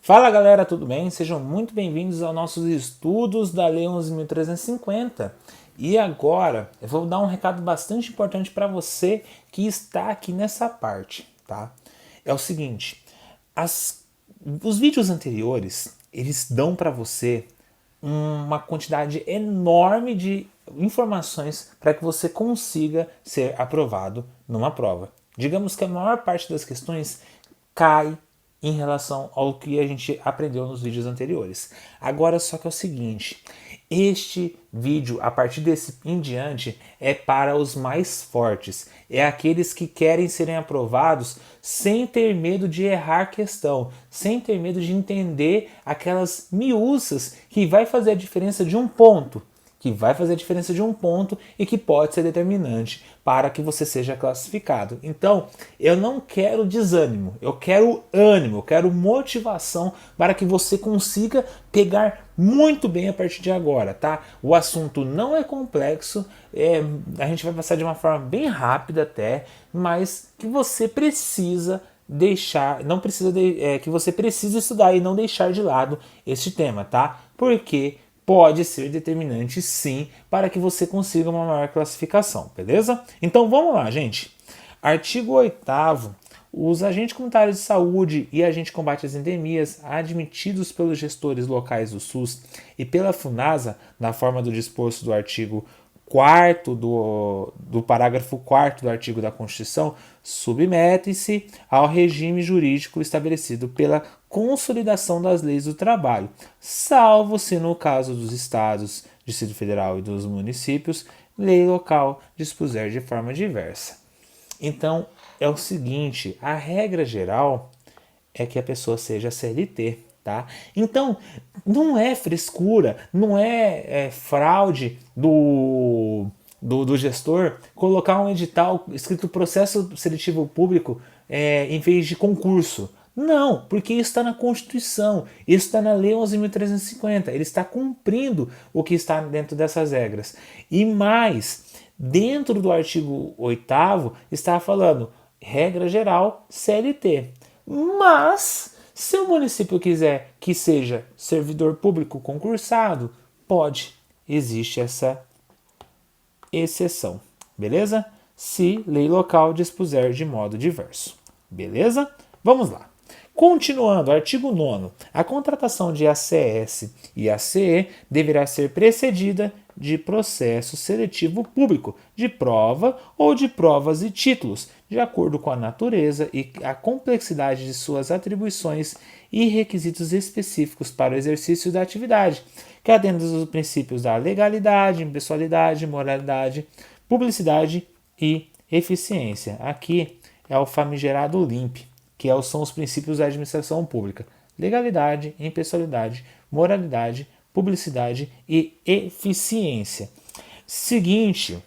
Fala galera, tudo bem? Sejam muito bem-vindos aos nossos estudos da Lei 11.350. E agora eu vou dar um recado bastante importante para você que está aqui nessa parte, tá? É o seguinte, os vídeos anteriores, eles dão para você uma quantidade enorme de informações para que você consiga ser aprovado numa prova. Digamos que a maior parte das questões cai em relação ao que a gente aprendeu nos vídeos anteriores. Agora só que é o seguinte, este vídeo, a partir desse em diante, é para os mais fortes. É aqueles que querem serem aprovados sem ter medo de errar questão, sem ter medo de entender aquelas miúças que vai fazer a diferença de um ponto e que pode ser determinante para que você seja classificado. Então, eu não quero desânimo, eu quero ânimo, eu quero motivação para que você consiga pegar muito bem a partir de agora, tá? O assunto não é complexo, a gente vai passar de uma forma bem rápida até, mas que você precisa deixar, não precisa que você precisa estudar e não deixar de lado este tema, tá? Porque pode ser determinante sim para que você consiga uma maior classificação, beleza? Então vamos lá, gente. Artigo 8º. Os agentes comunitários de saúde e agentes de combate às endemias admitidos pelos gestores locais do SUS e pela FUNASA, na forma do disposto do artigo 4º do parágrafo 4º do artigo da Constituição, submetem-se ao regime jurídico estabelecido pela consolidação das leis do trabalho, salvo se no caso dos estados, Distrito Federal e dos municípios, lei local dispuser de forma diversa. Então, é o seguinte, a regra geral é que a pessoa seja CLT, tá? Então, não é frescura, não é fraude do gestor colocar um edital escrito processo seletivo público em vez de concurso. Não, porque isso está na Constituição, isso está na Lei 11.350, ele está cumprindo o que está dentro dessas regras. E mais, dentro do artigo 8º está falando regra geral CLT. Mas, se o município quiser que seja servidor público concursado, pode. Existe essa exceção, beleza? Se lei local dispuser de modo diverso, beleza? Vamos lá. Continuando, artigo 9º. A contratação de ACS e ACE deverá ser precedida de processo seletivo público, de prova ou de provas e títulos, de acordo com a natureza e a complexidade de suas atribuições e requisitos específicos para o exercício da atividade, que atendam aos princípios da legalidade, impessoalidade, moralidade, publicidade e eficiência. Aqui é o famigerado LIMP, que são os princípios da administração pública: legalidade, impessoalidade, moralidade, publicidade e eficiência. Seguinte,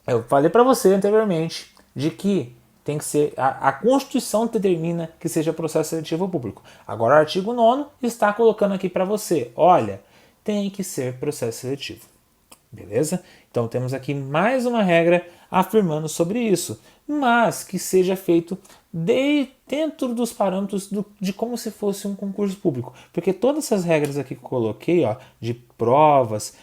eu falei para você anteriormente de que tem que ser a Constituição determina que seja processo seletivo público. Agora o artigo 9º está colocando aqui para você, olha, tem que ser processo seletivo. Beleza? Então temos aqui mais uma regra afirmando sobre isso, mas que seja feito dentro dos parâmetros de como se fosse um concurso público. Porque todas essas regras aqui que eu coloquei, ó, de provas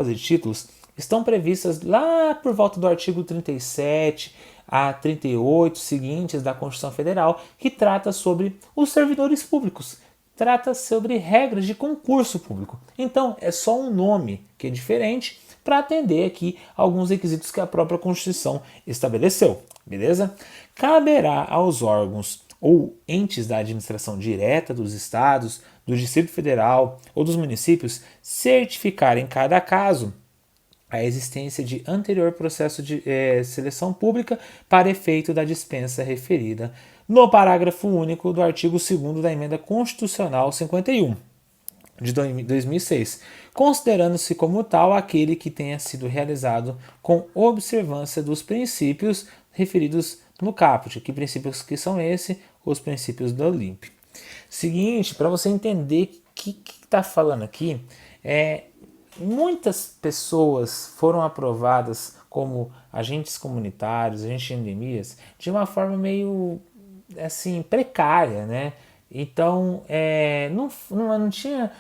e títulos, estão previstas lá por volta do artigo 37 a 38 seguintes da Constituição Federal, que trata sobre os servidores públicos. Trata sobre regras de concurso público. Então, é só um nome que é diferente para atender aqui alguns requisitos que a própria Constituição estabeleceu, beleza? Caberá aos órgãos ou entes da administração direta dos estados, do Distrito Federal ou dos municípios certificar em cada caso a existência de anterior processo de seleção pública para efeito da dispensa referida no parágrafo único do artigo 2º da Emenda Constitucional 51 de 2006, considerando-se como tal aquele que tenha sido realizado com observância dos princípios referidos no caput. Que princípios que são esses? Os princípios do OLIMP. Seguinte, para você entender o que está falando aqui, muitas pessoas foram aprovadas como agentes comunitários, agentes de endemias, de uma forma meio assim precária, né? Então, não tinha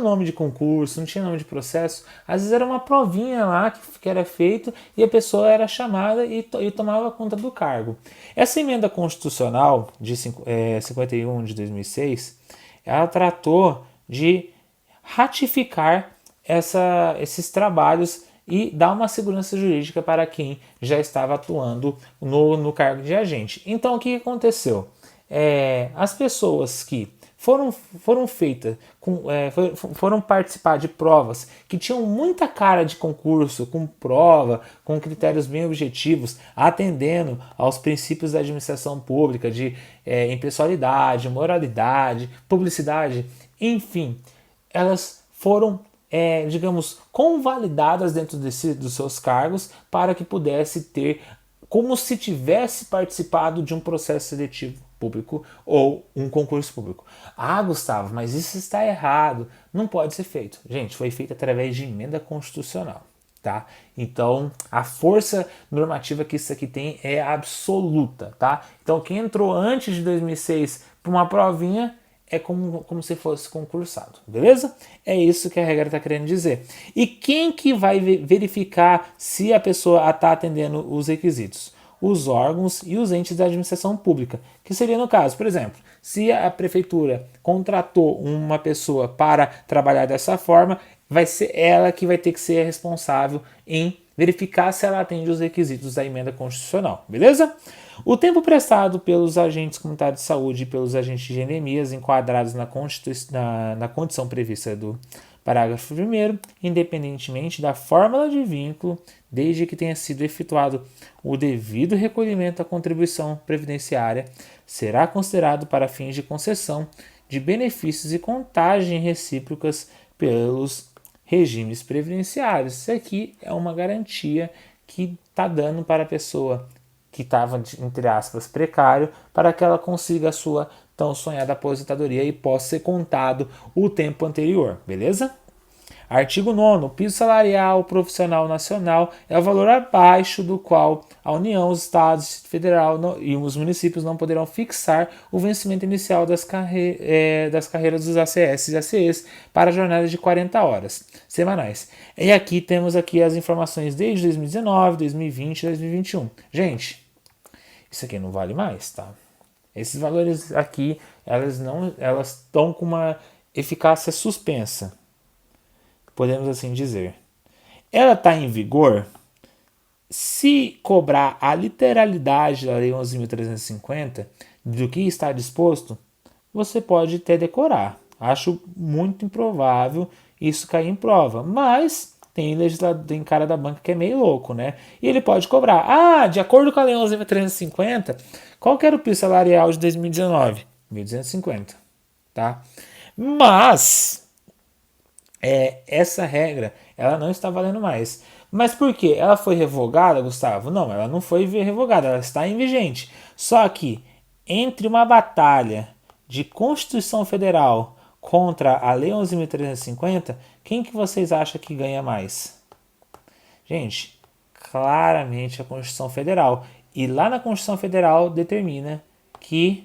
nome de concurso, não tinha nome de processo. Às vezes era uma provinha lá que era feito e a pessoa era chamada e tomava conta do cargo. Essa emenda constitucional de 51 de 2006, ela tratou de ratificar esses trabalhos e dar uma segurança jurídica para quem já estava atuando no cargo de agente. Então, o que aconteceu? As pessoas que foram feitas, foram participar de provas que tinham muita cara de concurso, com prova, com critérios bem objetivos, atendendo aos princípios da administração pública, de impessoalidade, moralidade, publicidade, enfim, elas foram, digamos, convalidadas dentro dos seus cargos para que pudesse ter como se tivesse participado de um processo seletivo público ou um concurso público. Ah, Gustavo, mas isso está errado. Não pode ser feito. Gente, foi feito através de emenda constitucional. Tá? Então, a força normativa que isso aqui tem é absoluta. Tá? Então, quem entrou antes de 2006 para uma provinha é como se fosse concursado, beleza? É isso que a regra está querendo dizer. E quem que vai verificar se a pessoa está atendendo os requisitos? Os órgãos e os entes da administração pública, que seria no caso, por exemplo, se a prefeitura contratou uma pessoa para trabalhar dessa forma, vai ser ela que vai ter que ser responsável em verificar se ela atende os requisitos da emenda constitucional, beleza? O tempo prestado pelos agentes comunitários de saúde e pelos agentes de endemias enquadrados na condição prevista do parágrafo 1º, independentemente da fórmula de vínculo, desde que tenha sido efetuado o devido recolhimento da contribuição previdenciária, será considerado para fins de concessão de benefícios e contagem recíprocas pelos regimes previdenciários. Isso aqui é uma garantia que está dando para a pessoa que estava, entre aspas, precário, para que ela consiga a sua tão sonhada aposentadoria e possa ser contado o tempo anterior, beleza? Artigo 9º. O piso salarial profissional nacional é o valor abaixo do qual a União, os Estados, o Distrito Federal e os municípios não poderão fixar o vencimento inicial das carreiras dos ACS e ACEs para jornadas de 40 horas semanais. E aqui temos as informações desde 2019, 2020 e 2021. Gente, isso aqui não vale mais, tá? Esses valores aqui, elas estão com uma eficácia suspensa, podemos assim dizer. Ela está em vigor se cobrar a literalidade da Lei 11.350 do que está disposto, você pode até decorar. Acho muito improvável isso cair em prova, mas tem legislador, tem cara da banca que é meio louco, né? E ele pode cobrar. Ah, de acordo com a Lei 11.350, qual que era o piso salarial de 2019? 1.250, tá? Mas essa regra, ela não está valendo mais. Mas por quê? Ela foi revogada, Gustavo? Não, ela não foi revogada, ela está em vigente. Só que entre uma batalha de Constituição Federal contra a Lei 11.350, quem que vocês acham que ganha mais? Gente, claramente a Constituição Federal. E lá na Constituição Federal determina que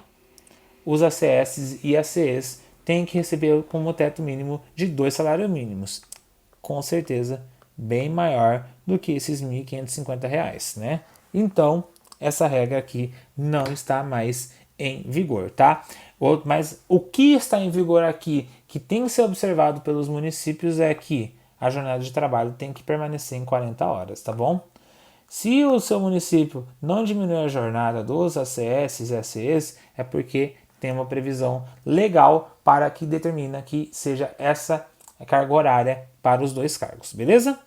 os ACS e ACEs têm que receber como teto mínimo de 2 salários mínimos. Com certeza, bem maior do que esses R$ 1.550, né? Então, essa regra aqui não está mais em vigor, tá? Mas o que está em vigor aqui, que tem que ser observado pelos municípios, é que a jornada de trabalho tem que permanecer em 40 horas, tá bom? Se o seu município não diminuir a jornada dos ACS e ACEs, é porque tem uma previsão legal para que determina que seja essa carga horária para os dois cargos, beleza?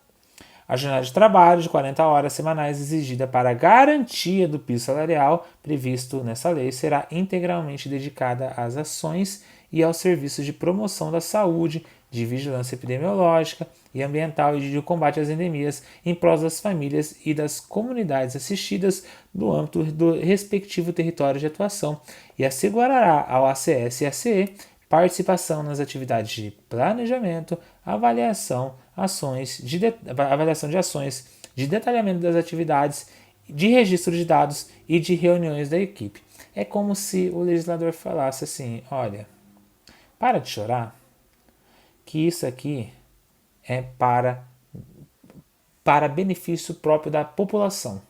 A jornada de trabalho de 40 horas semanais exigida para a garantia do piso salarial previsto nessa lei será integralmente dedicada às ações e aos serviços de promoção da saúde, de vigilância epidemiológica e ambiental e de combate às endemias em prol das famílias e das comunidades assistidas no âmbito do respectivo território de atuação e assegurará ao ACS e ACE participação nas atividades de planejamento, avaliação de ações, de detalhamento das atividades, de registro de dados e de reuniões da equipe. É como se o legislador falasse assim: olha, para de chorar, que isso aqui é para benefício próprio da população.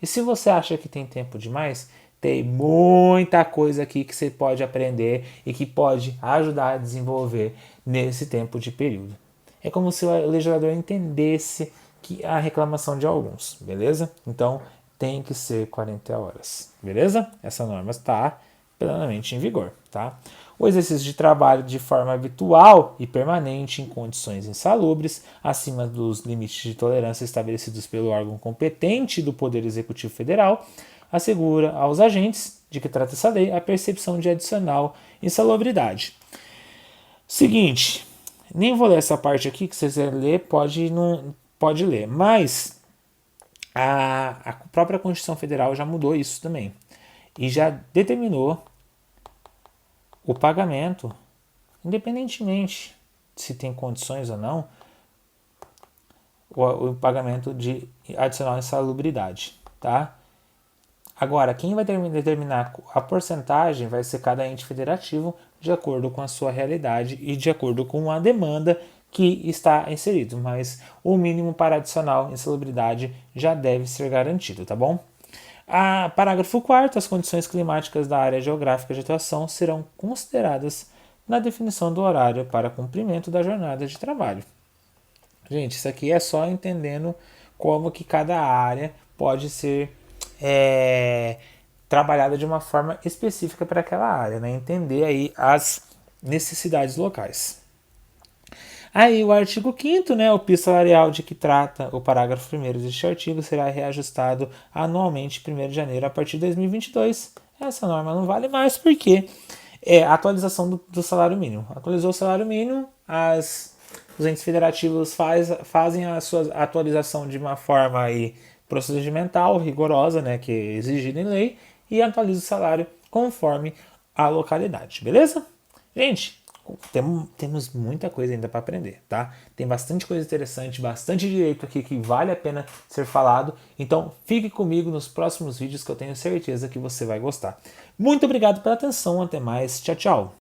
E se você acha que tem tempo demais, tem muita coisa aqui que você pode aprender e que pode ajudar a desenvolver nesse tempo de período. É como se o legislador entendesse que a reclamação de alguns, beleza? Então tem que ser 40 horas, beleza? Essa norma está plenamente em vigor, tá? O exercício de trabalho de forma habitual e permanente em condições insalubres, acima dos limites de tolerância estabelecidos pelo órgão competente do Poder Executivo Federal, assegura aos agentes de que trata essa lei a percepção de adicional insalubridade. Seguinte, nem vou ler essa parte aqui, que se você ler, pode ler, mas a própria Constituição Federal já mudou isso também e já determinou o pagamento, independentemente se tem condições ou não, o pagamento de adicional insalubridade, tá? Agora, quem vai determinar a porcentagem vai ser cada ente federativo de acordo com a sua realidade e de acordo com a demanda que está inserido, mas o mínimo para adicional insalubridade já deve ser garantido, tá bom? Parágrafo 4º, as condições climáticas da área geográfica de atuação serão consideradas na definição do horário para cumprimento da jornada de trabalho. Gente, isso aqui é só entendendo como que cada área pode ser trabalhada de uma forma específica para aquela área, né? Entender aí as necessidades locais. Aí o artigo 5º, né, o piso salarial de que trata o parágrafo 1º deste artigo será reajustado anualmente 1º de janeiro a partir de 2022. Essa norma não vale mais porque é a atualização do salário mínimo. Atualizou o salário mínimo, os entes federativos fazem a sua atualização de uma forma aí procedimental, rigorosa, né, que é exigida em lei, e atualiza o salário conforme a localidade, beleza? Gente, temos muita coisa ainda para aprender, tá? Tem bastante coisa interessante, bastante direito aqui que vale a pena ser falado. Então, fique comigo nos próximos vídeos que eu tenho certeza que você vai gostar. Muito obrigado pela atenção, até mais, tchau, tchau!